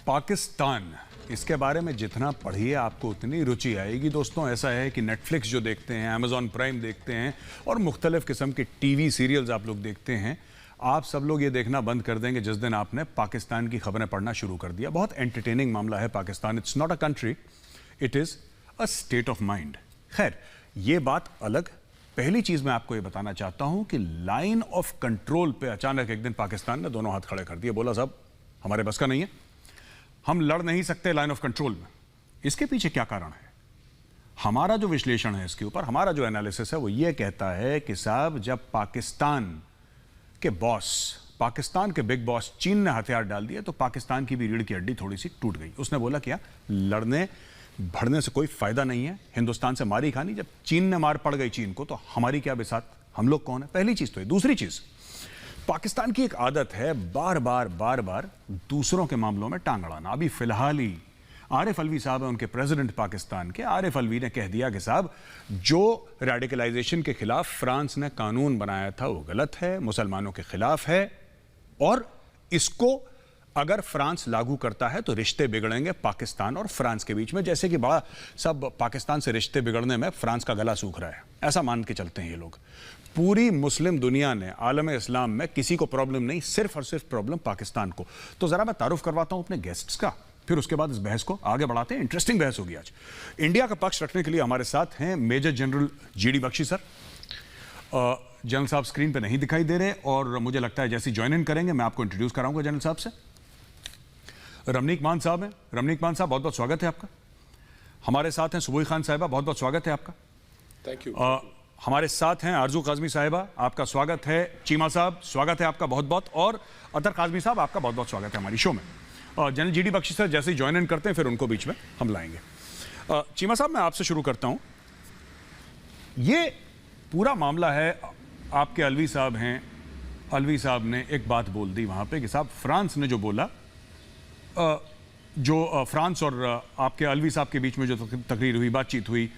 पाकिस्तान, इसके बारे में जितना पढ़िए आपको उतनी रुचि आएगी। दोस्तों, ऐसा है कि नेटफ्लिक्स जो देखते हैं, अमेजॉन प्राइम देखते हैं और मुख्तलिफ किस्म के टीवी सीरियल्स आप लोग देखते हैं, आप सब लोग ये देखना बंद कर देंगे जिस दिन आपने पाकिस्तान की खबरें पढ़ना शुरू कर दिया। बहुत एंटरटेनिंग मामला है Pakistan. It's not a country, it is a state of mind. खैर, ये बात अलग। पहली चीज़ मैं आपको ये बताना चाहता हूँ कि लाइन ऑफ कंट्रोल पे अचानक एक दिन पाकिस्तान ने दोनों हाथ खड़े कर दिए। बोला साहब, हमारे बस का नहीं है, हम लड़ नहीं सकते लाइन ऑफ कंट्रोल में। इसके पीछे क्या कारण है? हमारा जो विश्लेषण है इसके ऊपर, हमारा जो एनालिसिस है वो ये कहता है कि साहब, जब पाकिस्तान के बॉस, पाकिस्तान के बिग बॉस चीन ने हथियार डाल दिए तो पाकिस्तान की भी रीढ़ की हड्डी थोड़ी सी टूट गई। उसने बोला क्या, लड़ने भड़ने से कोई फायदा नहीं है, हिंदुस्तान से मारी खानी। जब चीन ने मार पड़ गई चीन को, तो हमारी क्या बिसात, हम लोग कौन है? पहली चीज तो है। दूसरी चीज, पाकिस्तान की एक आदत है बार बार दूसरों के मामलों में टांग अड़ाना। अभी फिलहाल ही आरिफ अलवी साहब है उनके प्रेसिडेंट पाकिस्तान के। आरिफ अलवी ने कह दिया कि साहब, जो रेडिकलाइजेशन के खिलाफ फ्रांस ने कानून बनाया था वो गलत है, मुसलमानों के खिलाफ है, और इसको अगर फ्रांस लागू करता है तो रिश्ते बिगड़ेंगे पाकिस्तान और फ्रांस के बीच में। जैसे कि बड़ा सब पाकिस्तान से रिश्ते बिगड़ने में फ्रांस का गला सूख रहा है, ऐसा मान के चलते हैं ये लोग। पूरी मुस्लिम दुनिया ने, आलम इस्लाम में किसी को प्रॉब्लम नहीं, सिर्फ और सिर्फ प्रॉब्लम पाकिस्तान को। तो जरा मैं तारुफ करवाता हूं अपने गेस्ट्स का, फिर उसके बाद इस बहस को आगे बढ़ाते हैं। इंटरेस्टिंग बहस होगी आज। इंडिया का पक्ष रखने के लिए हमारे साथ हैं major general GD Bakshi sir. General साहब स्क्रीन पे नहीं दिखाई दे रहे, और मुझे लगता है जैसे ज्वाइन इन करेंगे मैं आपको इंट्रोड्यूस कराऊंगा जनरल साहब से। रमनीक मान साहब हैं। रमनीक मान साहब, बहुत बहुत स्वागत है आपका। हमारे साथ हैं सुबोई खान साहिबा, बहुत बहुत स्वागत है आपका। Thank you. हमारे साथ हैं आरजू काजमी साहिबा, आपका स्वागत है। चीमा साहब, स्वागत है आपका बहुत बहुत। और अतर काजमी साहब, आपका बहुत बहुत स्वागत है हमारी शो में। जनरल जीडी बख्शी सर जैसे ही ज्वाइन इन करते हैं फिर उनको बीच में हम लाएंगे। चीमा साहब, मैं आपसे शुरू करता हूं। ये पूरा मामला है, आपके अलवी साहब हैं, अलवी साहब ने एक बात बोल दी वहां पे कि साहब, फ्रांस ने जो बोला, जो फ्रांस और आपके अलवी साहब के बीच में जो तकरीर हुई, बातचीत हुई,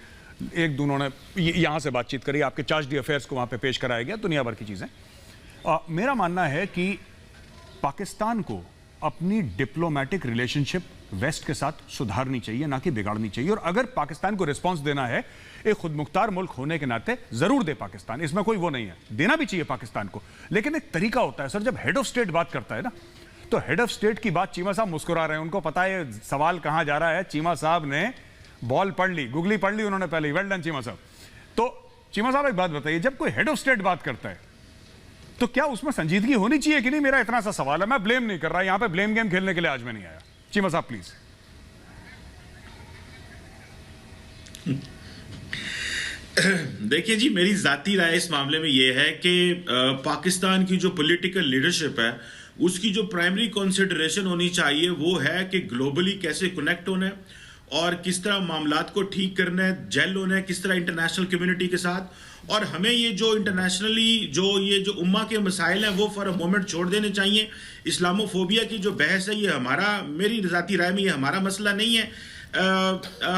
एक दोनों ने यहाँ से बातचीत करी, आपके चार्ज दी अफेयर्स को वहाँ पे पेश कराया गया, दुनिया भर की चीज़ें। मेरा मानना है कि पाकिस्तान को अपनी डिप्लोमेटिक रिलेशनशिप वेस्ट के साथ सुधारनी चाहिए, ना कि बिगाड़नी चाहिए। और अगर पाकिस्तान को रिस्पांस देना है, एक खुद मुख्तार मुल्क होने के नाते जरूर दे पाकिस्तान, इसमें कोई वो नहीं है, देना भी चाहिए पाकिस्तान को। लेकिन एक तरीका होता है सर, जब हेड ऑफ स्टेट बात करता है ना, तो हेड ऑफ स्टेट की बात, चीमा साहब मुस्कुरा रहे हैं, उनको पता है सवाल कहां जा रहा है। चीमा साहब ने बॉल पढ़ ली, गुगली पढ़ ली उन्होंने पहले ही। वेल डन चीमा साहब। तो चीमा साहब, एक बात बताइए, जब कोई हेड ऑफ स्टेट बात करता है तो क्या उसमें संजीदगी होनी चाहिए कि नहीं? मेरा इतना सा सवाल है। मैं ब्लेम नहीं कर रहा, यहां पे ब्लेम गेम खेलने के लिए आज मैं नहीं आया। चीमा साहब प्लीज। देखिए जी, मेरी जाती राय इस मामले में यह है कि पाकिस्तान की जो पॉलिटिकल लीडरशिप है, उसकी जो प्राइमरी कंसिडरेशन होनी चाहिए वो है कि ग्लोबली कैसे कनेक्ट होना है और किस तरह मामलात को ठीक करना है, जेल होना है किस तरह इंटरनेशनल कम्युनिटी के साथ। और हमें ये जो इंटरनेशनली जो उम्मा के मसाइल हैं वो फॉर अ मोमेंट छोड़ देने चाहिए। इस्लामोफोबिया की जो बहस है, ये मेरी ज़ाती राय में ये हमारा मसला नहीं है।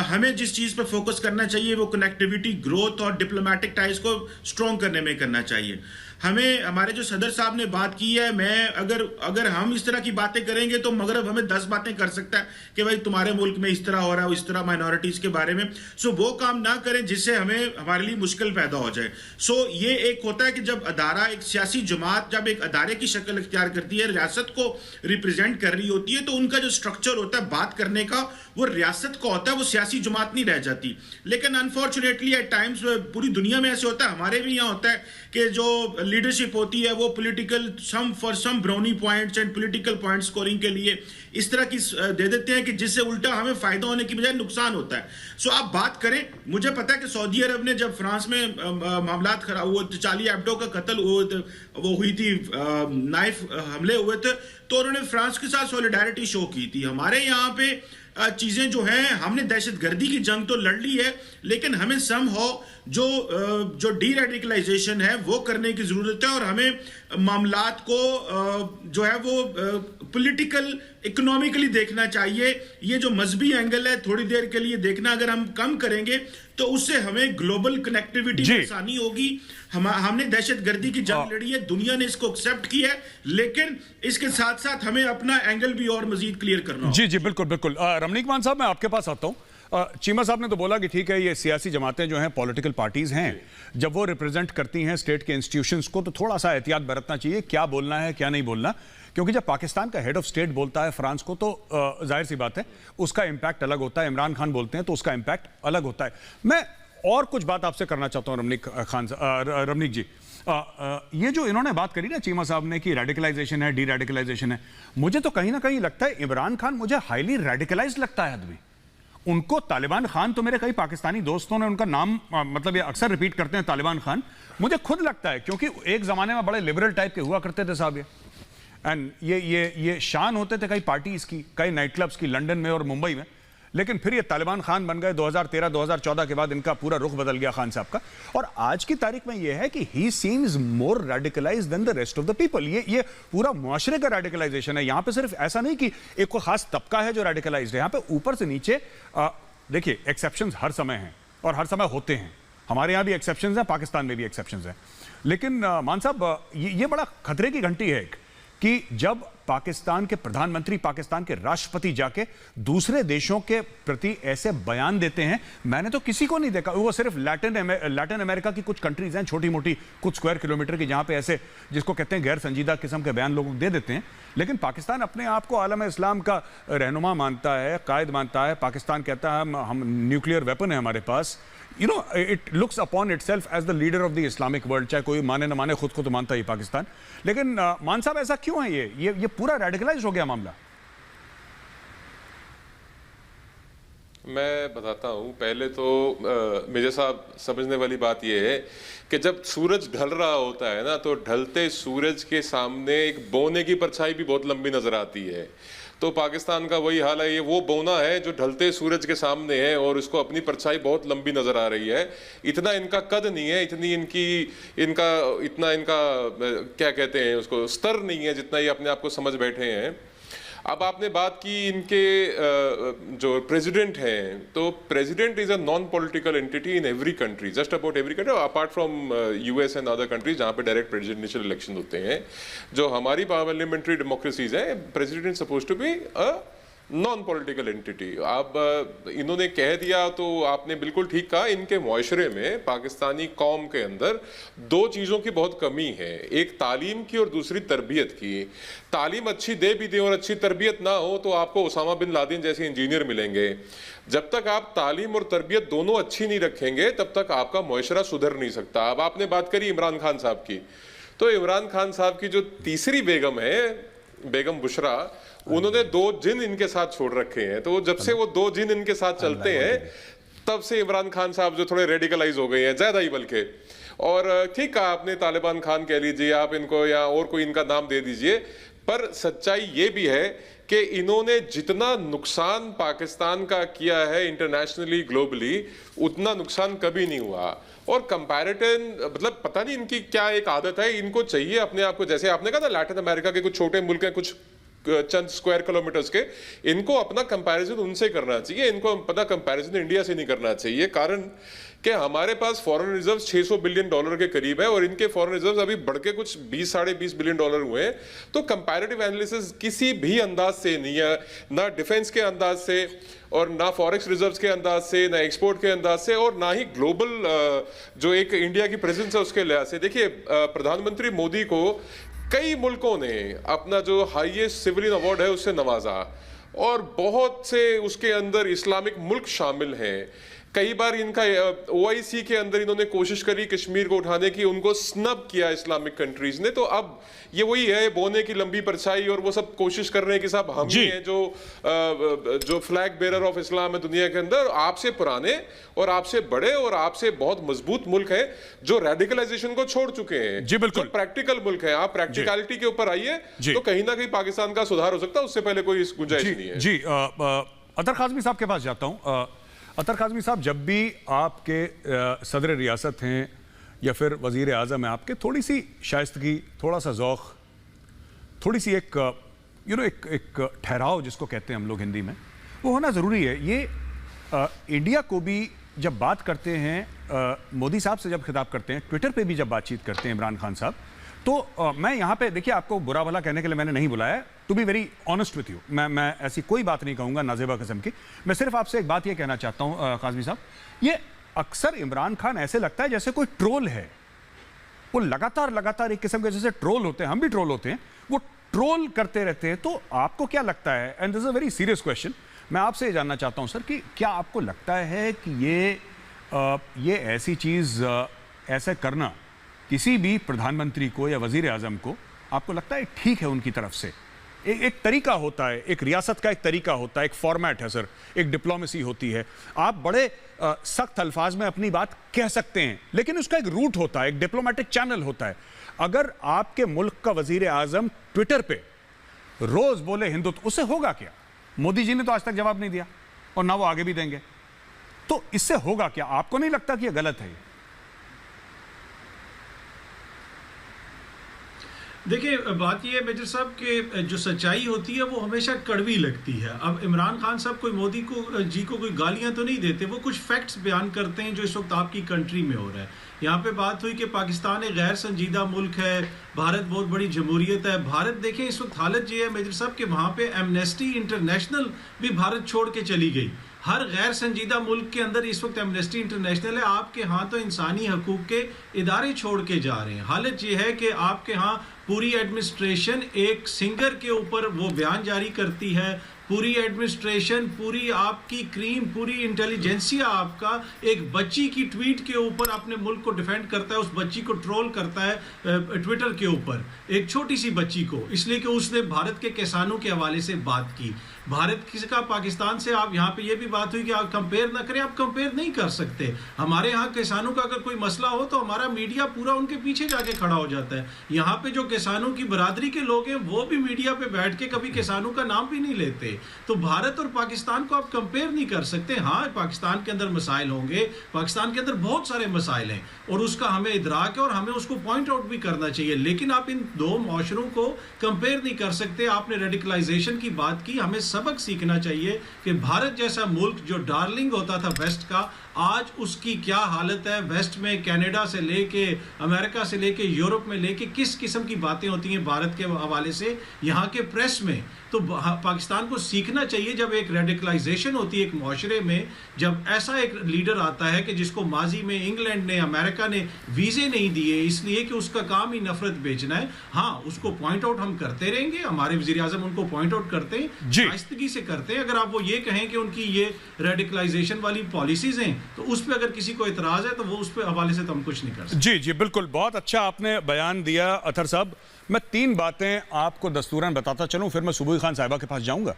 हमें जिस चीज़ पर फोकस करना चाहिए वो कनेक्टिविटी, ग्रोथ और डिप्लोमेटिक टाइज को स्ट्रॉन्ग करने में करना चाहिए। हमें, हमारे जो सदर साहब ने बात की है, मैं अगर हम इस तरह की बातें करेंगे तो मगरब हमें 10 बातें कर सकता है कि भाई तुम्हारे मुल्क में इस तरह हो रहा है, इस तरह माइनॉरिटीज़ के बारे में। सो वो काम ना करें जिससे हमारे लिए मुश्किल पैदा हो जाए। सो ये एक होता है कि जब अदारा, एक सियासी जमात जब एक अदारे की शक्ल इख्तियार करती है, रियासत को रिप्रेजेंट कर रही होती है, तो उनका जो स्ट्रक्चर होता है बात करने का, वो रियासत का होता है, वो सियासी जमात नहीं रह जाती। लेकिन अनफॉर्चुनेटली एट टाइम्स पूरी दुनिया में ऐसे होता है, हमारे भी यहाँ होता है कि जो लीडरशिप होती है वो political some brownie points and political point scoring के लिए इस तरह की दे देते हैं कि जिससे उल्टा हमें फायदा होने की बजाय नुकसान होता है। सो आप बात करें, मुझे पता है कि सऊदी अरब ने जब फ्रांस में मामलात खराब हुए, चार्ली एब्डो का कत्ल वो हुई थी, नाइफ हमले हुए थे, तो उन्होंने फ्रांस के साथ सॉलिडारिटी शो की थी। हमारे यहाँ पे चीज़ें जो हैं, हमने दहशतगर्दी की जंग तो लड़ ली है, लेकिन हमें समहाउ जो डी रेडिकलाइजेशन है वो करने की ज़रूरत है। और हमें मामलात को जो है वो पॉलिटिकल इकोनॉमिकली देखना चाहिए। ये जो मजहबी एंगल है थोड़ी देर के लिए देखना अगर हम कम करेंगे तो उससे हमें ग्लोबल कनेक्टिविटी में आसानी होगी। हमने दहशतगर्दी की जंग लड़ी है, दुनिया ने इसको एक्सेप्ट किया है, लेकिन इसके साथ साथ हमें अपना एंगल भी और मजीद क्लियर करना होगा। जी जी बिल्कुल बिल्कुल। रमनीक मान साहब, मैं आपके पास आता हूं। चीमा साहब ने तो बोला कि ठीक है, ये सियासी जमातें जो हैं, पॉलिटिकल पार्टीज हैं, जब वो रिप्रेजेंट करती हैं स्टेट के इंस्टीट्यूशंस को, तो थोड़ा सा एहतियात बरतना चाहिए क्या बोलना है क्या नहीं बोलना। क्योंकि जब पाकिस्तान का हेड ऑफ स्टेट बोलता है फ्रांस को, तो जाहिर सी बात है उसका इंपैक्ट अलग होता है। इमरान खान बोलते हैं तो उसका इंपैक्ट अलग होता है। मैं और कुछ बात आपसे करना चाहता हूं रमनीक जी। ये जो इन्होंने बात करी ना चीमा साहब ने कि रेडिकलाइजेशन है, डी रेडिकलाइजेशन है, मुझे तो कहीं ना कहीं लगता है इमरान खान मुझे हाईली रेडिकलाइज लगता है आदमी। उनको तालिबान खान, तो मेरे कई पाकिस्तानी दोस्तों ने उनका नाम मतलब ये अक्सर रिपीट करते हैं तालिबान खान। मुझे खुद लगता है क्योंकि एक जमाने में बड़े लिबरल टाइप के हुआ करते थे साहब ये, एंड ये शान होते थे कई पार्टीज की, कई नाइट क्लब्स की लंदन में और मुंबई में। लेकिन फिर ये तालिबान खान बन गए 2013-2014 के बाद, इनका पूरा रुख बदल गया खान साहब का। और आज की तारीख में ये है कि he seems more radicalize than the rest of the people. ये पूरा मुआशरे का रेडिकलाइजेशन है। यहां पे सिर्फ ऐसा नहीं कि एक कोई खास तबका है जो रेडिकलाइज्ड है, यहां पे ऊपर से नीचे देखिए एक्सेप्शंस हर समय हैं और हर समय होते हैं। हमारे यहां भी एक्सेप्शंस हैं, पाकिस्तान में भी एक्सेप्शंस हैं। लेकिन मान साहब, ये बड़ा खतरे की घंटी है कि जब पाकिस्तान के प्रधानमंत्री, पाकिस्तान के राष्ट्रपति जाके दूसरे देशों के प्रति ऐसे बयान देते हैं। मैंने तो किसी को नहीं देखा, वो सिर्फ लैटिन अमेरिका की कुछ कंट्रीज हैं छोटी मोटी, कुछ स्क्वायर किलोमीटर की, जहां पे ऐसे जिसको कहते हैं गैर संजीदा किस्म के बयान लोगों को दे देते हैं। लेकिन पाकिस्तान अपने आप को आलम इस्लाम का रहनुमा मानता है, कायद मानता है। पाकिस्तान कहता है हम न्यूक्लियर वेपन है हमारे पास। You know, it looks upon itself as the leader of the Islamic world। चाहे कोई माने न माने, खुद को तो मानता ही पाकिस्तान। लेकिन मान साहब, ऐसा क्यों है ये पूरा रेडिकलाइज हो गया मामला? मैं बताता हूँ। पहले तो मेजर साहब, समझने वाली बात यह है कि जब सूरज ढल रहा होता है ना, तो ढलते सूरज के सामने एक बोने की परछाई भी बहुत लंबी नजर आती है। तो पाकिस्तान का वही हाल है। ये वो बोना है जो ढलते सूरज के सामने है और उसको अपनी परछाई बहुत लंबी नजर आ रही है। इतना इनका कद नहीं है, इतना इनका क्या कहते हैं उसको, स्तर नहीं है जितना ये अपने आप को समझ बैठे हैं। अब आपने बात की इनके जो प्रेसिडेंट हैं, तो president is a non political entity in every country, just about every country, apart from US and other countries जहाँ पे डायरेक्ट प्रेसिडेंशियल इलेक्शन होते हैं। जो हमारी पार्लियामेंट्री डेमोक्रेसीज है, president suppose to be a non political entity. अब इन्होंने कह दिया तो आपने बिल्कुल ठीक कहा। इनके मुआशरे में, पाकिस्तानी कौम के अंदर दो चीज़ों की बहुत कमी है, एक तालीम की और दूसरी तरबियत की। तालीम अच्छी दे भी दें और अच्छी तरबियत ना हो तो आपको उसामा बिन लादेन जैसे इंजीनियर मिलेंगे। जब तक आप तालीम और तरबियत दोनों अच्छी नहीं रखेंगे तब तक आपका मुआशरा सुधर नहीं सकता। अब आपने बात करी इमरान खान साहब की, तो इमरान खान साहब की जो तीसरी बेगम है, बेगम बुशरा, उन्होंने 2 जिन इनके साथ छोड़ रखे हैं। तो जब से वो 2 जिन इनके साथ चलते हैं तब से इमरान खान साहब जो थोड़े रेडिकलाइज हो गए हैं, ज्यादा ही बल्कि। और ठीक कहा आपने, तालिबान खान कह लीजिए आप इनको, या और कोई इनका नाम दे दीजिए, पर सच्चाई ये भी है कि इन्होंने जितना नुकसान पाकिस्तान का किया है इंटरनेशनली, ग्लोबली, उतना नुकसान कभी नहीं हुआ। और कंपैरिटन, मतलब पता नहीं इनकी क्या एक आदत है, इनको चाहिए अपने आप को, जैसे आपने कहा था लैटिन अमेरिका के कुछ छोटे मुल्क हैं, कुछ चंद स्क्वायर किलोमीटर्स के, इनको अपना कंपैरिजन उनसे करना चाहिए। इनको अपना कंपैरिजन इंडिया से नहीं करना चाहिए। कारण कि हमारे पास फॉरेन रिजर्व $600 बिलियन के करीब है और इनके फॉरेन रिजर्व अभी बढ़ के कुछ 20-20.5 बिलियन हुए हैं। तो कंपैरेटिव एनालिसिस किसी भी अंदाज से नहीं है, ना डिफेंस के अंदाज से और ना फॉरेक्स रिजर्व्स के अंदाज से, ना एक्सपोर्ट के अंदाज से, और ना ही ग्लोबल जो एक इंडिया की प्रेजेंस है उसके लिहाज से। देखिए, प्रधानमंत्री मोदी को कई मुल्कों ने अपना जो हाईएस्ट सिविलियन अवार्ड है उससे नवाजा, और बहुत से उसके अंदर इस्लामिक मुल्क शामिल हैं। कई बार इनका ओआईसी के अंदर इन्होंने कोशिश करी कश्मीर को उठाने की, उनको स्नब किया इस्लामिक कंट्रीज ने। तो अब ये वही है, बोने की लंबी परछाई, और वो सब कोशिश कर रहे हैं कि साहब हम ही हैं जो फ्लैग बेरर ऑफ इस्लाम है दुनिया के अंदर। आपसे पुराने और आपसे बड़े और आपसे बहुत मजबूत मुल्क हैं जो रेडिकलाइजेशन को छोड़ चुके हैं, जी बिल्कुल, जो प्रैक्टिकल मुल्क है। आप प्रैक्टिकलिटी के ऊपर आइए तो कहीं ना कहीं पाकिस्तान का सुधार हो सकता है, उससे पहले कोई गुंजाइश नहीं है। जी, अतर काज़मी साहब के पास जाता हूं। अतर काज़मी साहब, जब भी आपके सदर रियासत हैं या फिर वजीर आज़म है आपके, थोड़ी सी शाइस्तगी, थोड़ा सा ज़ौक़, थोड़ी सी एक एक ठहराव जिसको कहते हैं हम लोग हिंदी में, वो होना ज़रूरी है। ये इंडिया को भी जब बात करते हैं, मोदी साहब से जब खिताब करते हैं, ट्विटर पे भी जब बातचीत करते हैं इमरान खान साहब, तो मैं यहाँ पे देखिए आपको बुरा भला कहने के लिए मैंने नहीं बुलाया, to be very honest with you, मैं ऐसी कोई बात नहीं कहूँगा नाजेबा किस्म की। मैं सिर्फ आपसे एक बात ये कहना चाहता हूँ काज़मी साहब, ये अक्सर इमरान खान ऐसे लगता है जैसे कोई ट्रोल है, वो लगातार एक किस्म के जैसे ट्रोल होते हैं, हम भी ट्रोल होते हैं, वो ट्रोल करते रहते हैं। तो आपको क्या लगता है, and this is a very serious question, मैं आपसे ये जानना चाहता हूं सर कि क्या आपको लगता है कि ये ऐसी चीज़ ऐसे करना किसी भी प्रधानमंत्री को या वजीर आज़म को, आपको लगता है ठीक है उनकी तरफ से? एक तरीका होता है, एक रियासत का एक तरीका होता है, एक फॉर्मेट है सर, एक डिप्लोमेसी होती है, आप बड़े सख्त अल्फाज में अपनी बात कह सकते हैं, लेकिन उसका एक रूट होता है, एक डिप्लोमेटिक चैनल होता है। अगर आपके मुल्क का वजीर आज़म ट्विटर पे रोज बोले हिंदुत्व, उससे होगा क्या? मोदी जी ने तो आज तक जवाब नहीं दिया और ना वो आगे भी देंगे, तो इससे होगा क्या? आपको नहीं लगता कि यह गलत है? देखिए, बात यह है मेजर साहब कि जो सच्चाई होती है वो हमेशा कड़वी लगती है। अब इमरान खान साहब कोई मोदी को कोई गालियां तो नहीं देते, वो कुछ फैक्ट्स बयान करते हैं जो इस वक्त आपकी कंट्री में हो रहा है। यहाँ पे बात हुई कि पाकिस्तान एक गैर संजीदा मुल्क है, भारत बहुत बड़ी जमहूरियत है। भारत देखें इस वक्त हालत ये है मेजर साहब कि वहाँ पे एमनेस्टी इंटरनेशनल भी भारत छोड़ के चली गई। हर गैर संजीदा मुल्क के अंदर इस वक्त एमनेस्टी इंटरनेशनल है, आपके यहाँ तो इंसानी हकूक के इदारे छोड़ के जा रहे हैं। हालत ये है कि आपके यहाँ पूरी एडमिनिस्ट्रेशन एक सिंगर के ऊपर वो बयान जारी करती है, पूरी एडमिनिस्ट्रेशन, पूरी आपकी क्रीम, पूरी इंटेलिजेंसिया आपका एक बच्ची की ट्वीट के ऊपर अपने मुल्क को डिफेंड करता है, उस बच्ची को ट्रोल करता है ट्विटर के ऊपर, एक छोटी सी बच्ची को, इसलिए कि उसने भारत के किसानों के हवाले से बात की। भारत का पाकिस्तान से आप यहाँ पे ये भी बात हुई कि आप कंपेयर ना करें, आप कंपेयर नहीं कर सकते। हमारे यहाँ किसानों का अगर कोई मसला हो तो हमारा मीडिया पूरा उनके पीछे जाके खड़ा हो जाता है। यहाँ पे जो किसानों की बरादरी के लोग हैं वो भी मीडिया पे बैठ के कभी किसानों का नाम भी नहीं लेते। तो भारत और पाकिस्तान को आप कंपेयर नहीं कर सकते। हाँ, पाकिस्तान के अंदर मसाइल होंगे, पाकिस्तान के अंदर बहुत सारे मसाइल हैं और उसका हमें इदराक है और हमें उसको पॉइंट आउट भी करना चाहिए, लेकिन आप इन दो माशरों को कंपेयर नहीं कर सकते। आपने रेडिकलाइजेशन की बात की, हमें सबक सीखना चाहिए कि भारत जैसा मुल्क जो डार्लिंग होता था वेस्ट का, आज उसकी क्या हालत है। वेस्ट में कनाडा से लेके अमेरिका से लेके यूरोप में लेके किस किस्म की बातें होती हैं भारत के हवाले से यहाँ के प्रेस में। तो पाकिस्तान को सीखना चाहिए, जब एक रेडिकलाइजेशन होती है एक माशरे में, जब ऐसा एक लीडर आता है कि जिसको माजी में इंग्लैंड ने, अमेरिका ने वीजे नहीं दिए इसलिए कि उसका काम ही नफरत बेचना है, हाँ उसको पॉइंट आउट हम करते रहेंगे, हमारे वजीर आजम उनको पॉइंट आउट करते हैं, शाइस्तगी से करते हैं। अगर आप वो ये कहें कि उनकी ये रेडिकलाइजेशन वाली पॉलिसीज हैं तो उस पर अगर किसी को इतराज है तो वो उस पर हवाले से तो हम कुछ नहीं कर सकते। जी जी बिल्कुल, बहुत अच्छा आपने बयान दिया अतर साहब। मैं तीन बातें आपको दस्तूरन बताता चलूं, फिर मैं सुबह खान साहिबा के पास जाऊंगा।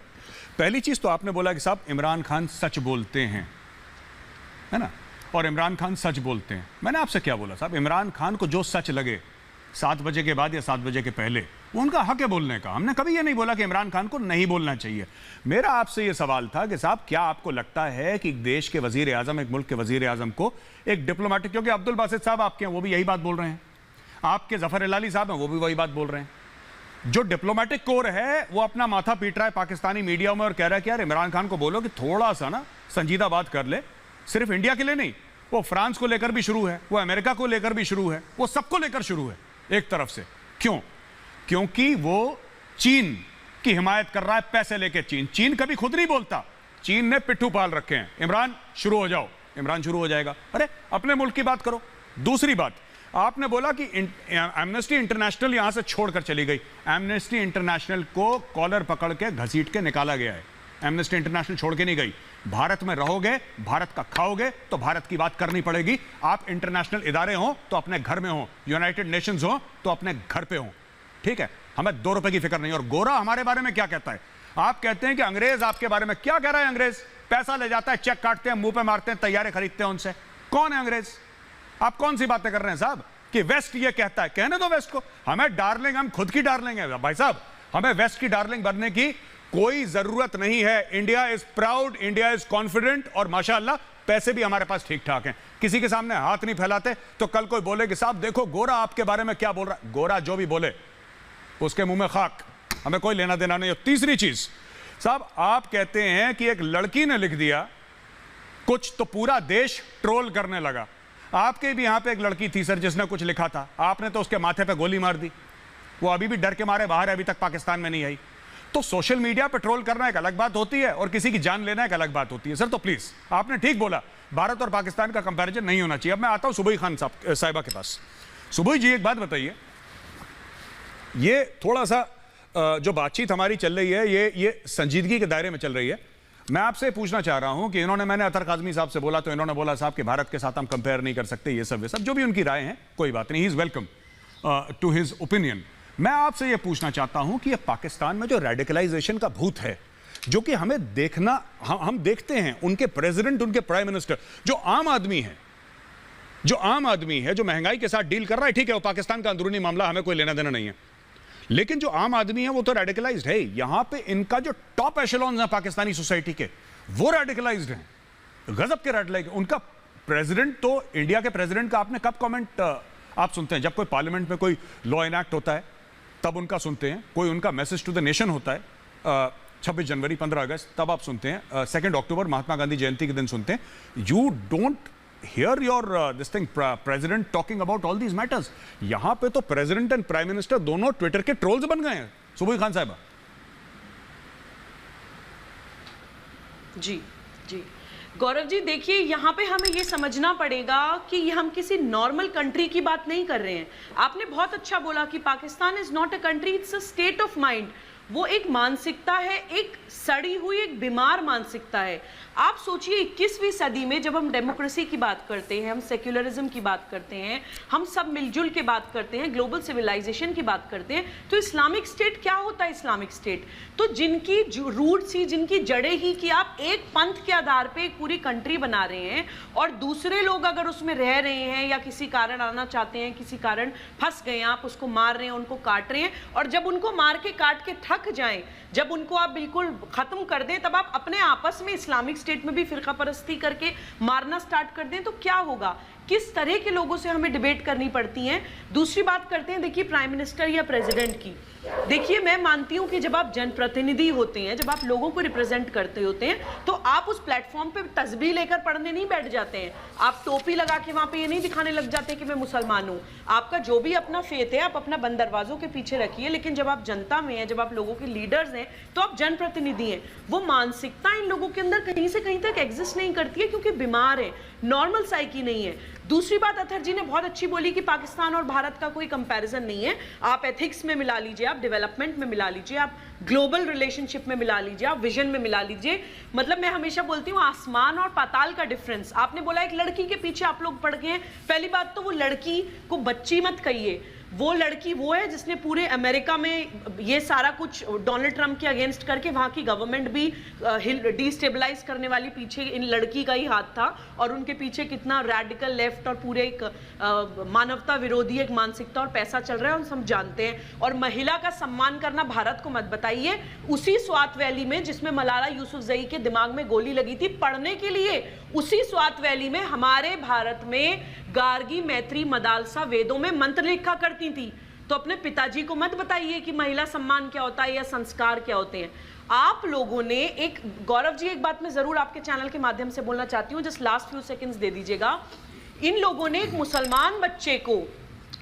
पहली चीज तो आपने बोला कि साहब इमरान खान सच बोलते हैं, है ना, और इमरान खान सच बोलते हैं। मैंने आपसे क्या बोला साहब, इमरान खान को जो सच लगे 7 बजे के बाद या 7 बजे के पहले, वो उनका हक है बोलने का। हमने कभी ये नहीं बोला कि इमरान खान को नहीं बोलना चाहिए। मेरा आपसे ये सवाल था कि साहब क्या आपको लगता है कि एक देश के वजीर आजम, एक मुल्क के वजीर आजम को एक डिप्लोमेटिक, क्योंकि अब्दुल बासित साहब आपके हैं वो भी यही बात बोल रहे हैं, आपके जफर इलाली साहब हैं वो भी वही बात बोल रहे हैं, जो डिप्लोमेटिक कोर है वो अपना माथा पीट रहा है पाकिस्तानी मीडिया में और कह रहा है कि यार इमरान खान को बोलो कि थोड़ा सा ना संजीदा बात कर ले। सिर्फ इंडिया के लिए नहीं, वो फ्रांस को लेकर भी शुरू है, वो अमेरिका को लेकर भी शुरू है, वो सबको लेकर शुरू है एक तरफ से। क्यों? क्योंकि वो चीन की हिमायत कर रहा है पैसे लेके। चीन कभी खुद नहीं बोलता, चीन ने पिट्ठू पाल रखे हैं। इमरान शुरू हो जाओ, इमरान शुरू हो जाएगा। अरे अपने मुल्क की बात करो। दूसरी बात, आपने बोला कि एमनेस्टी इंटरनेशनल यहां से छोड़कर चली गई। एमनेस्टी इंटरनेशनल को कॉलर पकड़ के घसीट के निकाला गया है। एमनेस्टी इंटरनेशनल छोड़ के नहीं गई। भारत में रहोगे, भारत का खाओगे तो भारत की बात करनी पड़ेगी। आप इंटरनेशनल इदारे हो तो अपने घर में हो, यूनाइटेड नेशंस हो तो अपने घर पे हो, ठीक है। हमें 2 रुपए की फिक्र नहीं। और गोरा हमारे बारे में क्या कहता है? आप कहते हैं कि अंग्रेज आपके बारे में क्या कह रहा है? अंग्रेज पैसा ले जाता है, चेक काटते हैं, मुंह पे मारते हैं, तैयारे खरीदते हैं उनसे। कौन है अंग्रेज? आप कौन सी बातें कर रहे हैं साहब कि वेस्ट ये कहता है? कहने दो वेस्ट को, हमें डार्लिंग, हम खुद की डार्लिंग है भाई साहब, हमें वेस्ट की डार्लिंग बनने की कोई जरूरत नहीं है। India is proud, India is confident और माशाअल्लाह पैसे भी हमारे पास ठीक ठाक हैं, किसी के सामने हाथ नहीं फैलाते। तो कल कोई बोले कि साहब देखो गोरा आपके बारे में क्या बोल रहा है, गोरा जो भी बोले उसके मुंह में खाक, हमें कोई लेना देना नहीं। तीसरी चीज साहब, आप कहते हैं कि एक लड़की ने लिख दिया कुछ तो पूरा देश ट्रोल करने लगा। आपके भी यहां पे एक लड़की थी सर जिसने कुछ लिखा था, आपने तो उसके माथे पे गोली मार दी, वो अभी भी डर के मारे बाहर है, अभी तक पाकिस्तान में नहीं आई। तो सोशल मीडिया पे ट्रोल करना एक अलग बात होती है और किसी की जान लेना एक अलग बात होती है। सर तो प्लीज, आपने ठीक बोला, भारत और पाकिस्तान का कंपैरिजन नहीं होना चाहिए। अब मैं आता हूं सुबही खान साहिबा के पास। सुबही जी, एक बात बताइए, ये थोड़ा सा जो बातचीत हमारी चल रही है ये संजीदगी के दायरे में चल रही है। मैं आपसे पूछना चाह रहा हूं कि मैंने अतर काज़मी साहब से बोला तो इन्होंने बोला साहब कि भारत के साथ हम कंपेयर नहीं कर सकते, ये सब जो भी उनकी राय है, कोई बात नहीं, he is welcome to his opinion. मैं आपसे ये पूछना चाहता हूं कि ये पाकिस्तान में जो रेडिकलाइजेशन का भूत है, जो कि हमें देखना, हम देखते हैं उनके प्रेसिडेंट, उनके प्राइम मिनिस्टर, जो आम आदमी है, जो महंगाई के साथ डील कर रहा है, ठीक है वो पाकिस्तान का अंदरूनी मामला, हमें कोई लेना देना नहीं है, लेकिन जो आम आदमी है वो तो रेडिकलाइज्ड है। यहां पे इनका जो टॉप एशेलॉन्स हैं पाकिस्तानी सोसाइटी के, वो रेडिकलाइज्ड हैं, गजब के रेडिकलाइज्ड। उनका प्रेसिडेंट तो, इंडिया के प्रेसिडेंट का आपने कब कमेंट आप सुनते हैं? जब कोई पार्लियामेंट में कोई लॉ इनैक्ट होता है तब उनका सुनते हैं, कोई उनका मैसेज टू द नेशन होता है 26 जनवरी 15 अगस्त तब आप सुनते हैं, 2 अक्टूबर महात्मा गांधी जयंती के दिन सुनते हैं। You don't hear your this thing president talking about all these matters. यहां पे तो प्रेसिडेंट एंड प्राइम मिनिस्टर दोनों ट्विटर के ट्रोल्स बन गए हैं। सुबही खान साहिबा जी जी गौरव जी, देखिए यहाँ पे हमें ये समझना पड़ेगा कि हम किसी नॉर्मल कंट्री की बात नहीं कर रहे हैं। आपने बहुत अच्छा बोला कि Pakistan is not a country, it's a state of mind. वो एक मानसिकता है, एक सड़ी हुई, एक बीमार मानसिकता है। आप सोचिए 21वीं सदी में जब हम डेमोक्रेसी की बात करते हैं, हम सेक्युलरिज्म की बात करते हैं, हम सब मिलजुल के बात करते हैं, ग्लोबल सिविलाइजेशन की बात करते हैं, तो इस्लामिक स्टेट क्या होता है? इस्लामिक स्टेट तो जिनकी रूट्स ही, जिनकी जड़ें ही कि आप एक पंथ के आधार पे एक पूरी कंट्री बना रहे हैं और दूसरे लोग अगर उसमें रह रहे हैं या किसी कारण आना चाहते हैं, किसी कारण फंस गए, आप उसको मार रहे हैं, उनको काट रहे हैं, और जब उनको मार के काट के थक जाएं, जब उनको आप बिल्कुल खत्म कर दें, तब आप अपने आपस में इस्लामिक स्टेट में भी फिरका परस्ती करके मारना स्टार्ट कर दें, तो क्या होगा? किस तरह के लोगों से हमें डिबेट करनी पड़ती है। दूसरी बात करते हैं, देखिए प्राइम मिनिस्टर या प्रेसिडेंट की, देखिए मैं मानती हूं कि जब आप जनप्रतिनिधि होते हैं, जब आप लोगों को रिप्रेजेंट करते होते हैं, तो आप उस प्लेटफॉर्म पे तस्बीह लेकर पढ़ने नहीं बैठ जाते हैं, आप टोपी लगा के वहां पे ये नहीं दिखाने लग जाते कि मैं मुसलमान हूं। आपका जो भी अपना फेथ है आप अपना बंद दरवाजों के पीछे रखिए, लेकिन जब आप जनता में हैं, जब आप लोगों के लीडर्स हैं, तो आप जनप्रतिनिधि हैं। वो मानसिकता इन लोगों के अंदर कहीं से कहीं तक एग्जिस्ट नहीं करती है, क्योंकि बीमार है, नॉर्मल साइकी नहीं है। दूसरी बात अथर जी ने बहुत अच्छी बोली कि पाकिस्तान और भारत का कोई कंपैरिजन नहीं है। आप एथिक्स में मिला लीजिए, आप डेवलपमेंट में मिला लीजिए, आप ग्लोबल रिलेशनशिप में मिला लीजिए, आप विजन में मिला लीजिए। मतलब मैं हमेशा बोलती हूँ आसमान और पाताल का डिफरेंस। आपने बोला एक लड़की के पीछे आप लोग पड़ गए हैं। पहली बात तो वो लड़की को बच्ची मत कहिए, वो लड़की वो है जिसने पूरे अमेरिका में ये सारा कुछ डोनाल्ड ट्रंप के अगेंस्ट करके वहाँ की गवर्नमेंट भी डिस्टेबलाइज करने वाली पीछे इन लड़की का ही हाथ था, और उनके पीछे कितना रैडिकल लेफ्ट और पूरे एक मानवता विरोधी एक मानसिकता और पैसा चल रहा है, हम सब जानते हैं। और महिला का सम्मान करना भारत को मत बताइए। उसी स्वात वैली में जिसमें मलाला यूसुफजई के दिमाग में गोली लगी थी पढ़ने के लिए, उसी स्वात वैली में हमारे भारत में गार्गी, मैत्री, मदालसा वेदों में मंत्र लिखा करती थी। तो अपने पिताजी को मत बताइए कि महिला सम्मान क्या होता है या संस्कार क्या होते हैं। आप लोगों ने एक, गौरव जी एक बात मैं जरूर आपके चैनल के माध्यम से बोलना चाहती हूँ, जस्ट लास्ट फ्यू सेकंड्स दे दीजिएगा। इन लोगों ने एक मुसलमान बच्चे को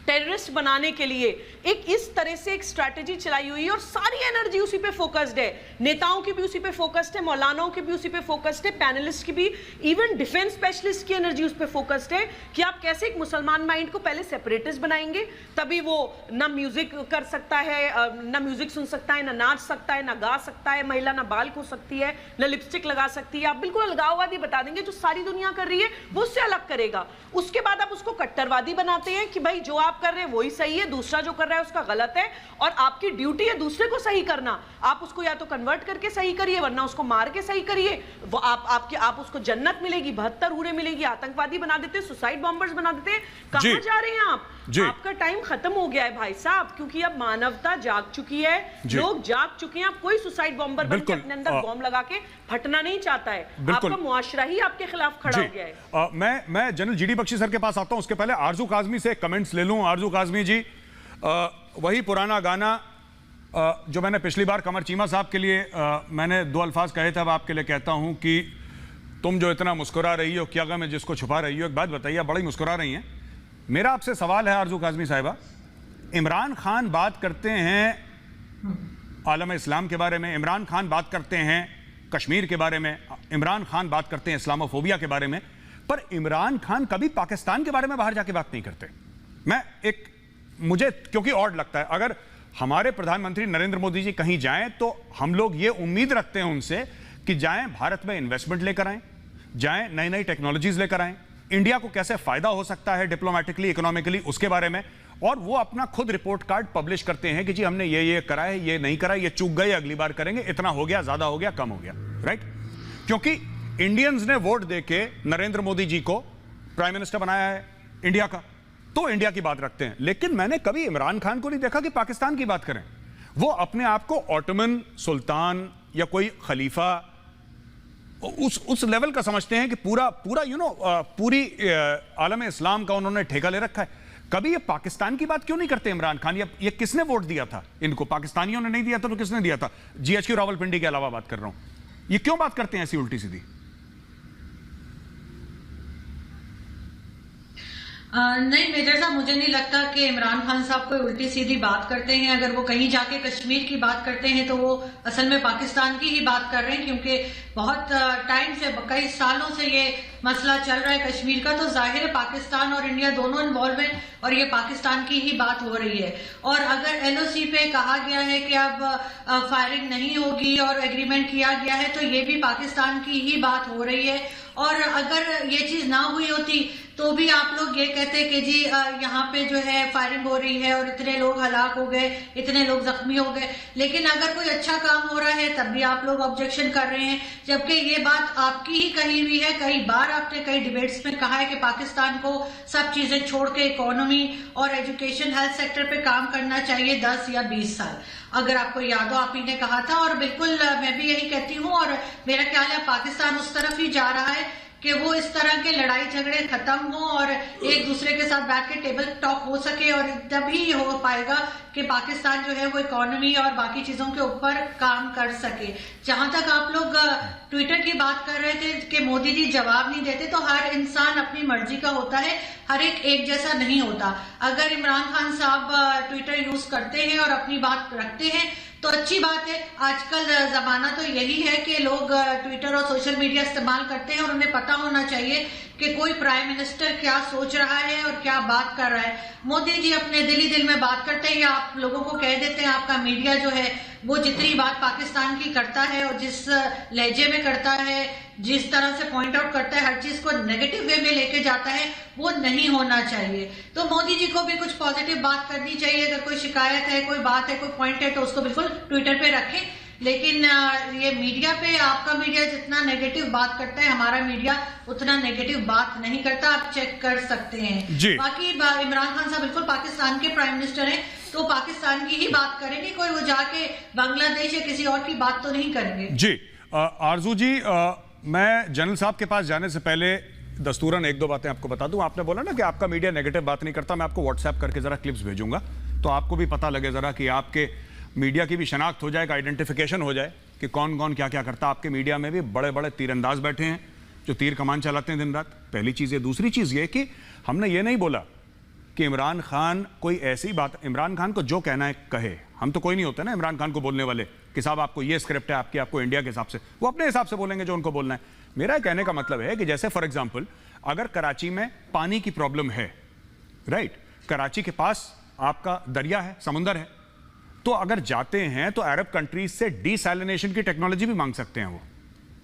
टेररिस्ट बनाने के लिए एक इस तरह से एक स्ट्रैटेजी चलाई हुई है, और सारी एनर्जी उसी पे फोकस्ड है। नेताओं की भी उसी पे फोकस्ड है, मौलानाओं की भी उसी पे फोकस्ड है, पैनलिस्ट की भी, इवन डिफेंस स्पेशलिस्ट की एनर्जी उस पे फोकस्ड है कि आप कैसे एक मुसलमान माइंड को पहले सेपरेटिस्ट बनाएंगे, तभी वो ना म्यूजिक कर सकता है, ना म्यूजिक सुन सकता है, ना नाच सकता है, ना गा सकता है, महिला ना बाल खो सकती है, ना लिपस्टिक लगा सकती है। आप बिल्कुल अलगाववादी बता देंगे, जो सारी दुनिया कर रही है वो उससे अलग करेगा। उसके बाद आप उसको कट्टरवादी बनाते हैं कि भाई जो आप कर रहे हैं वही सही है, दूसरा जो कर रहा है उसका गलत है, और आपकी ड्यूटी है दूसरे को सही करना। आप उसको या तो कन्वर्ट करके सही करिए, वरना उसको मार के सही करिए। वो आप उसको जन्नत मिलेगी, 72 हूरें मिलेगी। आतंकवादी बना देते हैं, सुसाइड बॉम्बर्स बना देते हैं। कहां जा रहे हैं आप? जी। आपका टाइम खत्म हो गया है भाई साहब, क्योंकि अब मानवता जाग चुकी है, लोग जाग चुके हैं। अब कोई सुसाइड बॉम्बर बन के अपने अंदर बॉम्ब लगा के फटना नहीं चाहता है। आपका मुआशरा ही आपके खिलाफ खड़ा हो गया है। मैं जनरल जीडी बख्शी सर के पास आता हूं, उसके पहले आरजू काजमी से कमेंट्स ले लूं। आरजू काजमी जी, वही पुराना गाना जो मैंने पिछली बार कमर चीमा साहब के लिए मैंने 2 अल्फाज कहे थे, अब आपके लिए कहता हूं कि तुम जो इतना मुस्कुरा रही हो, क्या गम है जिसको छुपा रही हो। एक बात बताइए, बड़ी मुस्कुरा रही हैं। मेरा आपसे सवाल है आरजू काजमी साहिबा, इमरान खान बात करते हैं आलम इस्लाम के बारे में, इमरान खान बात करते हैं कश्मीर के बारे में, इमरान खान बात करते हैं इस्लामोफोबिया के बारे में, पर इमरान खान कभी पाकिस्तान के बारे में बाहर जाके बात नहीं करते। मुझे क्योंकि ऑड लगता है, अगर हमारे प्रधानमंत्री नरेंद्र मोदी जी कहीं जाएं तो हम लोग ये उम्मीद रखते हैं उनसे कि जाएं, भारत में इन्वेस्टमेंट लेकर आएं, जाएं, नई नई टेक्नोलॉजीज लेकर आएं, इंडिया को कैसे फायदा हो सकता है डिप्लोमेटिकली, इकोनॉमिकली, उसके बारे में। और वो अपना खुद रिपोर्ट कार्ड पब्लिश करते हैं कि जी हमने ये करा है, ये नहीं करा, ये चूक गए, अगली बार करेंगे, इतना हो गया, ज्यादा हो गया, कम हो गया, राइट? क्योंकि इंडियंस ने वोट देके नरेंद्र मोदी जी को प्राइम मिनिस्टर बनाया है इंडिया का, तो इंडिया की बात रखते हैं। लेकिन मैंने कभी इमरान खान को नहीं देखा कि पाकिस्तान की बात करें। वो अपने आप को ऑटोमन सुल्तान या कोई खलीफा उस लेवल का समझते हैं कि पूरा पूरी आलम इस्लाम का उन्होंने ठेका ले रखा है। कभी ये पाकिस्तान की बात क्यों नहीं करते इमरान खान? ये किसने वोट दिया था इनको? पाकिस्तानियों ने नहीं दिया था तो किसने दिया था? जीएचक्यू रावलपिंडी के अलावा बात कर रहा हूं। ये क्यों बात करते हैं ऐसी उल्टी सीधी? नहीं मेजर साहब, मुझे नहीं लगता कि इमरान खान साहब कोई उल्टी सीधी बात करते हैं। अगर वो कहीं जाके कश्मीर की बात करते हैं तो वो असल में पाकिस्तान की ही बात कर रहे हैं, क्योंकि बहुत टाइम से, कई सालों से ये मसला चल रहा है कश्मीर का। तो जाहिर है पाकिस्तान और इंडिया दोनों इन्वॉल्व हैं और ये पाकिस्तान की ही बात हो रही है। और अगर एलओसी पे कहा गया है कि अब फायरिंग नहीं होगी और एग्रीमेंट किया गया है, तो ये भी पाकिस्तान की ही बात हो रही है। और अगर ये चीज ना हुई होती तो भी आप लोग ये कहते कि जी यहाँ पे जो है फायरिंग हो रही है और इतने लोग हलाक हो गए, इतने लोग जख्मी हो गए। लेकिन अगर कोई अच्छा काम हो रहा है तब भी आप लोग ऑब्जेक्शन कर रहे हैं, जबकि ये बात आपकी ही कही हुई है। कई बार आपने कई डिबेट्स में कहा है कि पाकिस्तान को सब चीजें छोड़ के इकोनॉमी और एजुकेशन, हेल्थ सेक्टर पे काम करना चाहिए 10 या 20 साल। अगर आपको याद हो, आप ही ने कहा था। और बिल्कुल मैं भी यही कहती हूँ और मेरा ख्याल है पाकिस्तान उस तरफ ही जा रहा है कि वो इस तरह के लड़ाई झगड़े खत्म हो और एक दूसरे के साथ बैठ के टेबल टॉक हो सके। और तभी हो पाएगा कि पाकिस्तान जो है वो इकोनॉमी और बाकी चीजों के ऊपर काम कर सके। जहां तक आप लोग ट्विटर की बात कर रहे थे कि मोदी जी जवाब नहीं देते, तो हर इंसान अपनी मर्जी का होता है, हर एक जैसा नहीं होता। अगर इमरान खान साहब ट्विटर यूज करते हैं और अपनी बात रखते हैं तो अच्छी बात है। आजकल जमाना तो यही है कि लोग ट्विटर और सोशल मीडिया इस्तेमाल करते हैं और उन्हें पता होना चाहिए कि कोई प्राइम मिनिस्टर क्या सोच रहा है और क्या बात कर रहा है। मोदी जी अपने दिल ही दिल में बात करते हैं या आप लोगों को कह देते हैं। आपका मीडिया जो है वो जितनी बात पाकिस्तान की करता है और जिस लहजे में करता है, जिस तरह से पॉइंट आउट करता है, हर चीज को नेगेटिव वे में लेके जाता है, वो नहीं होना चाहिए। तो मोदी जी को भी कुछ पॉजिटिव बात करनी चाहिए। अगर कोई शिकायत है, कोई बात है, कोई पॉइंट है तो उसको बिल्कुल ट्विटर पे रखें। लेकिन ये मीडिया पे, आपका मीडिया जितना नेगेटिव बात करता है, हमारा मीडिया उतना नेगेटिव बात नहीं करता। आप चेक कर सकते हैं। बाकी इमरान खान साहब बिल्कुल पाकिस्तान के प्राइम मिनिस्टर हैं तो पाकिस्तान की ही बात करेंगे। कोई वो जाके बांग्लादेश या किसी और की बात तो नहीं करेंगे। जी आरजू जी, मैं जनरल साहब के पास जाने से पहले दस्तूरन 1-2 बातें आपको बता दूं। आपने बोला ना कि आपका मीडिया नेगेटिव बात नहीं करता। मैं आपको व्हाट्सएप करके जरा क्लिप्स भेजूंगा तो आपको भी पता लगे जरा कि आपके मीडिया की भी शनाख्त हो जाएगा, आइडेंटिफिकेशन हो जाए कि कौन कौन क्या क्या करता। आपके मीडिया में भी बड़े बड़े तीरंदाज बैठे हैं जो तीर कमान चलाते हैं दिन रात। पहली चीज़ ये। दूसरी चीज़ ये कि हमने ये नहीं बोला कि इमरान खान कोई ऐसी बात, इमरान खान को जो कहना है कहे। हम तो कोई नहीं होते ना इमरान खान को बोलने वाले कि साहब आपको ये स्क्रिप्ट है आपकी, आपको इंडिया के हिसाब से। वो अपने हिसाब से बोलेंगे जो उनको बोलना है। मेरा कहने का मतलब है कि जैसे फॉर एग्जाम्पल अगर कराची में पानी की प्रॉब्लम है, राइट, कराची के पास आपका दरिया है, समुंदर है, तो अगर जाते हैं तो अरब कंट्रीज से डीसैलिनेशन की टेक्नोलॉजी भी मांग सकते हैं वो,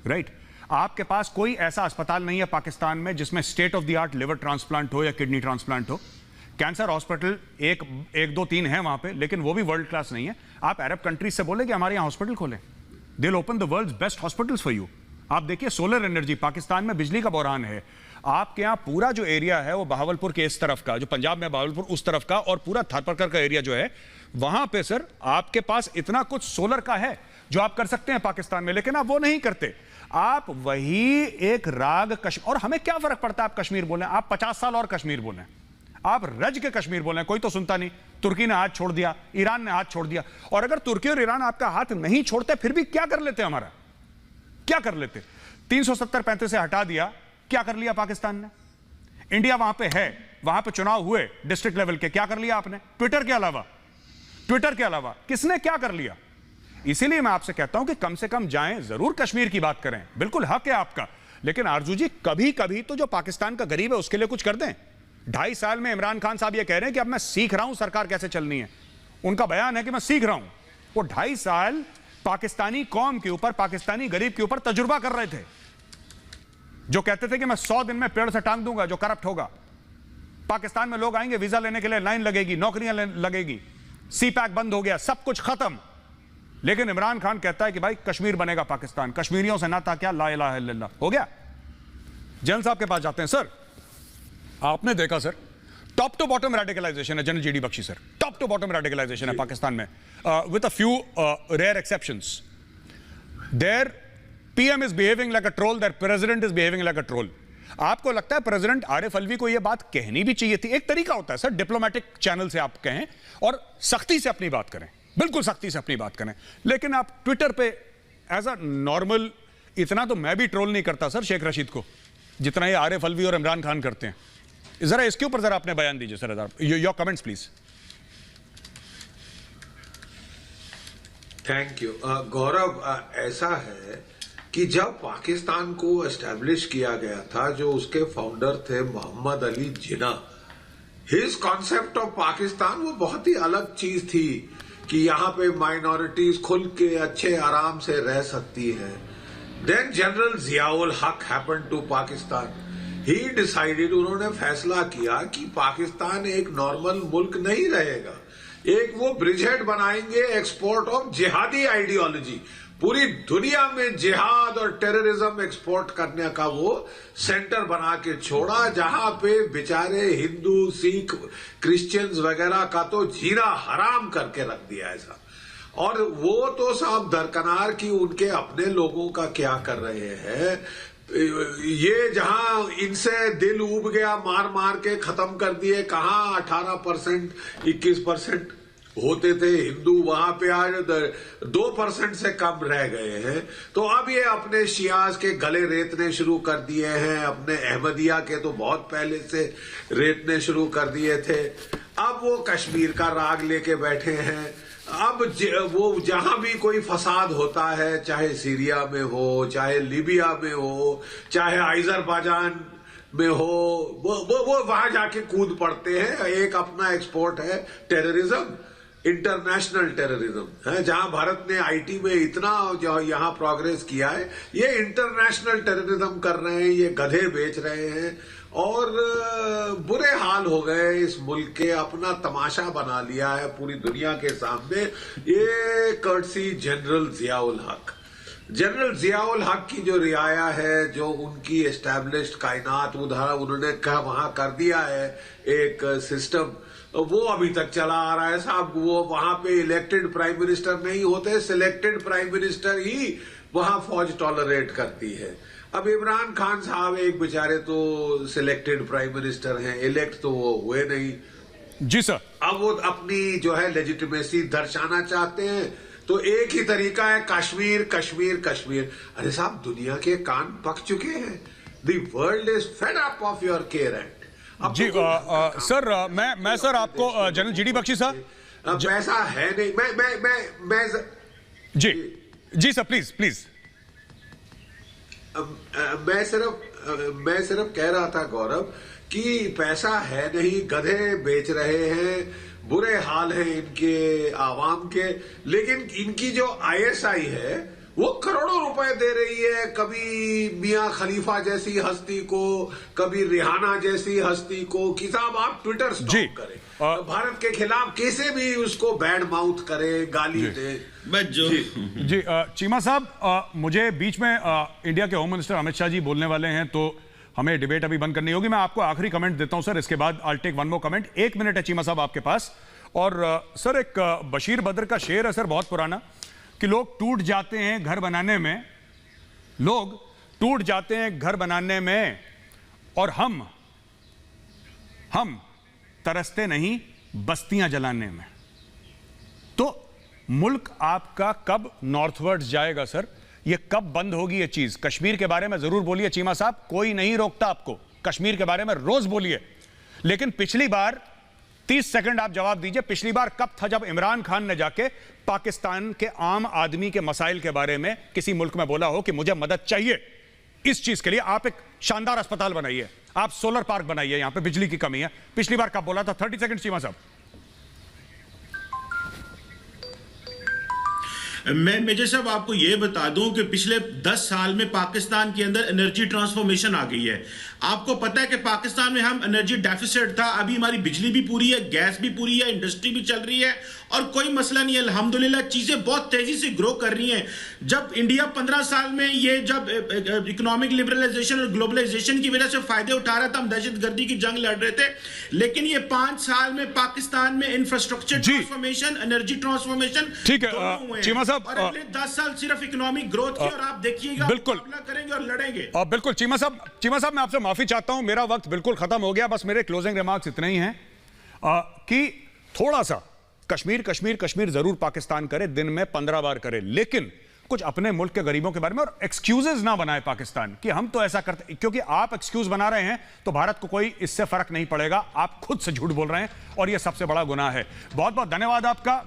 राइट। आपके पास कोई ऐसा अस्पताल नहीं है पाकिस्तान में जिसमें state of the art liver transplant हो या किडनी ट्रांसप्लांट हो। कैंसर हॉस्पिटल एक 2 3 है वहां पे, लेकिन वो भी वर्ल्ड क्लास नहीं है। आप अरब कंट्रीज से बोले कि हमारे यहाँ हॉस्पिटल खोलें, they will open the world's best hospitals for you. आप देखिए सोलर एनर्जी, पाकिस्तान में बिजली का बहरान है। आपके यहाँ पूरा जो एरिया है वो बहावलपुर के इस तरफ का, जो पंजाब में बहावलपुर उस तरफ का, और पूरा थारपरकर का एरिया जो है वहां पे सर आपके पास इतना कुछ सोलर का है जो आप कर सकते हैं पाकिस्तान में, लेकिन आप वो नहीं करते। आप वही एक राग कश्मीर, और हमें क्या फर्क पड़ता है आप कश्मीर बोलें, आप 50 साल और कश्मीर बोलें, आप रज के कश्मीर बोलें, कोई तो सुनता नहीं। तुर्की ने हाथ छोड़ दिया, ईरान ने हाथ छोड़ दिया, और अगर तुर्की और ईरान आपका हाथ नहीं छोड़ते फिर भी क्या कर लेते हमारा, क्या कर लेते? 370-35 से हटा दिया, क्या कर लिया पाकिस्तान ने? इंडिया वहां पे है, वहां पे चुनाव हुए डिस्ट्रिक्ट लेवल के, क्या कर लिया आपने? ट्विटर के अलावा किसने क्या कर लिया? इसीलिए मैं आपसे कहता हूं कि कम से कम जाएं, जरूर कश्मीर की बात करें, बिल्कुल हक है आपका, लेकिन आरजू जी कभी कभी तो जो पाकिस्तान का गरीब है उसके लिए कुछ कर दें। 2.5 साल में इमरान खान साहब ये कह रहे हैं कि अब मैं सीख रहा हूं सरकार कैसे चलनी है, उनका बयान है कि मैं सीख रहा हूं। वो 2.5 साल पाकिस्तानी कौम के ऊपर, पाकिस्तानी गरीब के ऊपर तजुर्बा कर रहे थे, जो कहते थे कि मैं 100 दिन में पेड़ से टांग दूंगा जो करप्ट होगा। पाकिस्तान में लोग आएंगे, वीजा लेने के लिए लाइन लगेगी, नौकरियां लगेगी, सीपैक बंद हो गया, सब कुछ खत्म। लेकिन इमरान खान कहता है कि भाई कश्मीर बनेगा पाकिस्तान, कश्मीरियों से नाता क्या, ला इलाहा इल्लल्लाह, हो गया। जनरल साहब के पास जाते हैं। सर आपने देखा sir, top to bottom radicalisation है, general GD Bakshi sir, top to bottom radicalisation है पाकिस्तान में, with a few rare exceptions. Their PM is behaving like a troll, their president is behaving like a troll. आपको लगता है president Arif Alvi को यह बात कहनी भी चाहिए थी? एक तरीका होता है सर, डिप्लोमेटिक चैनल से आप कहें और सख्ती से अपनी बात करें, बिल्कुल सख्ती से अपनी बात करें, लेकिन आप ट्विटर पे एज अ नॉर्मल, इतना तो मैं भी ट्रोल नहीं करता सर शेख रशीद को जितना ये आरिफ अलवी और इमरान खान करते हैं। जरा इसके ऊपर जरा अपने बयान दीजिए sir, your comments please. Thank you Gaurav. ऐसा है कि जब पाकिस्तान को एस्टेब्लिश किया गया था, जो उसके फाउंडर थे Mohammad Ali Jinnah, his concept of Pakistan वो बहुत ही अलग चीज थी कि यहाँ पे माइनॉरिटीज खुल के अच्छे आराम से रह सकती है। Then general Ziaul Haq happened to Pakistan, he decided, उन्होंने फैसला किया कि पाकिस्तान एक नॉर्मल मुल्क नहीं रहेगा, एक वो ब्रिजहेड बनाएंगे एक्सपोर्ट ऑफ जिहादी आइडियोलॉजी, पूरी दुनिया में जिहाद और टेररिज्म एक्सपोर्ट करने का वो सेंटर बना के छोड़ा, जहां पे बेचारे हिंदू, सिख, क्रिश्चियंस वगैरह का तो जीना हराम करके रख दिया ऐसा। और वो तो साहब दरकनार की उनके अपने लोगों का क्या कर रहे हैं, ये जहां इनसे दिल उब गया, मार मार के खत्म कर दिए। कहां 18%, 21% होते थे हिंदू, वहां पे आज 2% से कम रह गए हैं। तो अब ये अपने शियाज के गले रेतने शुरू कर दिए हैं, अपने अहमदिया के तो बहुत पहले से रेतने शुरू कर दिए थे। अब वो कश्मीर का राग लेके बैठे हैं। अब वो जहां भी कोई फसाद होता है, चाहे सीरिया में हो, चाहे लीबिया में हो, चाहे अजरबैजान में हो, वो वहां जाके कूद पड़ते हैं। एक अपना एक्सपोर्ट है टेररिज्म, इंटरनेशनल टेररिज्म है, जहां भारत ने आईटी में इतना जो यहाँ प्रोग्रेस किया है, ये इंटरनेशनल टेररिज्म कर रहे हैं, ये गधे बेच रहे हैं और बुरे हाल हो गए इस मुल्क के। अपना तमाशा बना लिया है पूरी दुनिया के सामने। ये कर्टसी जनरल जियाउल हक, जनरल जियाउल हक की जो रियाया है, जो उनकी एस्टैब्लिश्ड कायनात उन्होंने वहां कर दिया है एक सिस्टम, वो अभी तक चला आ रहा है साहब। वो वहां पे इलेक्टेड प्राइम मिनिस्टर नहीं होते, सिलेक्टेड प्राइम मिनिस्टर ही वहां फौज टॉलरेट करती है। अब इमरान खान साहब एक बेचारे तो सिलेक्टेड प्राइम मिनिस्टर हैं, इलेक्ट तो वो हुए नहीं। जी सर। अब वो अपनी जो है लेजिटिमेसी दर्शाना चाहते हैं, तो एक ही तरीका है कश्मीर कश्मीर कश्मीर। अरे साहब दुनिया के कान पक चुके हैं। The world is fed up of your care and. जी सर, मैं सर आपको जनरल जीडी बख्शी साहब, पैसा है नहीं, मैं जी सर प्लीज। मैं सिर्फ कह रहा था गौरव कि पैसा है नहीं, गधे बेच रहे हैं, बुरे हाल है इनके आवाम के। लेकिन इनकी जो आईएसआई है वो करोड़ों रुपए दे रही है, कभी मियां खलीफा जैसी हस्ती को, कभी रिहाना जैसी हस्ती को। कि साहब आप ट्विटर स्टॉप करें, भारत के खिलाफ कैसे भी उसको बैड माउथ करे, गाली दे। जी चीमा साहब, मुझे बीच में इंडिया के होम मिनिस्टर अमित शाह जी बोलने वाले हैं, तो हमें डिबेट अभी बंद करनी होगी। मैं आपको आखिरी कमेंट देता हूं सर, इसके बाद I take one more comment. 1 minute है चीमा साहब आपके पास। और सर एक बशीर बद्र का शेर है सर, बहुत पुराना, कि लोग टूट जाते हैं घर बनाने में, लोग टूट जाते हैं घर बनाने में, और हम तरसते नहीं बस्तियां जलाने में। तो मुल्क आपका कब नॉर्थवर्ड्स जाएगा सर? ये कब बंद होगी ये चीज? कश्मीर के बारे में जरूर बोलिए चीमा साहब, कोई नहीं रोकता आपको, कश्मीर के बारे में रोज बोलिए। लेकिन पिछली बार 30 सेकंड आप जवाब दीजिए, पिछली बार कब था जब इमरान खान ने जाके पाकिस्तान के आम आदमी के मसाइल के बारे में किसी मुल्क में बोला हो कि मुझे मदद चाहिए इस चीज के लिए, आप एक शानदार अस्पताल बनाइए, आप सोलर पार्क बनाइए, यहां पे बिजली की कमी है, पिछली बार कब बोला था? 30 सेकंड चीमा साहब। मैं मेजर साहब आपको यह बता दूं कि पिछले 10 साल में पाकिस्तान के अंदर एनर्जी ट्रांसफॉर्मेशन आ गई है। आपको पता है कि पाकिस्तान में हम एनर्जी डेफिसिट था, अभी हमारी बिजली भी पूरी है, गैस भी पूरी है, इंडस्ट्री भी चल रही है और कोई मसला नहीं है। अल्हम्दुलिल्लाह चीजें बहुत तेजी से ग्रो कर रही हैं। जब इंडिया 15 साल में ये जब इकोनॉमिक लिबरलाइजेशन और ग्लोबलाइजेशन की वजह से फायदे उठा रहा था, हम दहशतगर्दी की जंग लड़ रहे थे, लेकिन ये 5 साल में पाकिस्तान में इंफ्रास्ट्रक्चर ट्रांसफॉर्मेशन, एनर्जी ट्रांसफॉर्मेशन, ठीक है चीमा साहब, और अगले 10 साल सिर्फ इकोनॉमिक ग्रोथ की, और आप देखिएगा बिल्कुल करेंगे और लड़ेंगे। बिल्कुल चीमा साहब मैं आपसे माफी चाहता हूं, मेरा वक्त बिल्कुल खत्म हो गया। बस मेरे क्लोजिंग रिमार्क्स इतने ही हैं कि थोड़ा सा कश्मीर जरूर पाकिस्तान करे, दिन में 15 बार करे, लेकिन कुछ अपने मुल्क के गरीबों के बारे में और एक्सक्यूजेस ना बनाए पाकिस्तान कि हम तो ऐसा करते, क्योंकि आप एक्सक्यूज बना रहे हैं तो भारत को कोई इससे फर्क नहीं पड़ेगा। आप खुद से झूठ बोल रहे हैं और यह सबसे बड़ा गुनाह है। बहुत बहुत धन्यवाद आपका।